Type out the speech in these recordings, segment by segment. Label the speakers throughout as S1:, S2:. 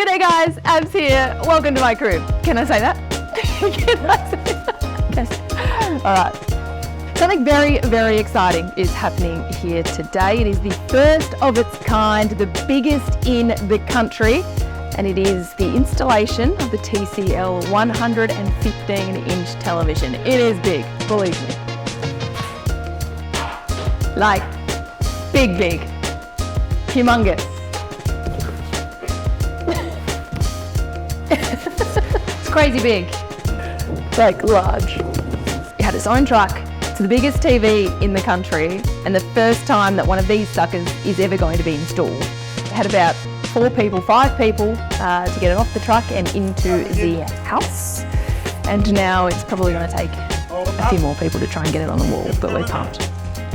S1: G'day guys, Abs here. Welcome to my crib. Can I say that? Can I say that? Yes. Alright. Something very, very exciting is happening here today. It is the first of its kind, the biggest in the country, and it is the installation of the TCL 115-inch television. It is big, believe me. Like, big. Humongous. It's crazy big. Like large. It had its own truck. It's the biggest TV in the country and the first time that one of these suckers is ever going to be installed. It had about 5 people to get it off the truck and into the house. And now it's probably going to take a few more people to try and get it on the wall, but we're pumped.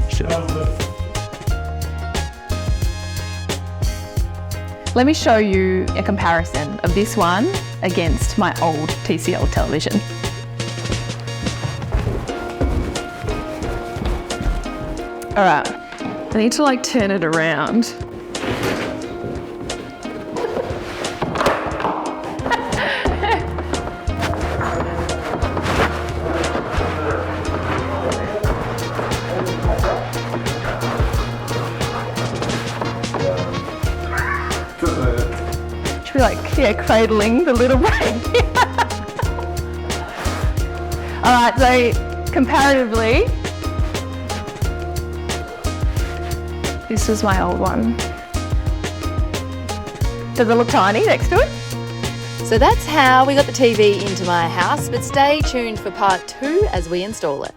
S1: Sure. Let me show you a comparison of this one against my old TCL television. All right, I need to turn it around. Should be cradling the little brain. All right, so comparatively, this was my old one. Does it look tiny next to it?
S2: So that's how we got the TV into my house, but stay tuned for part 2 as we install it.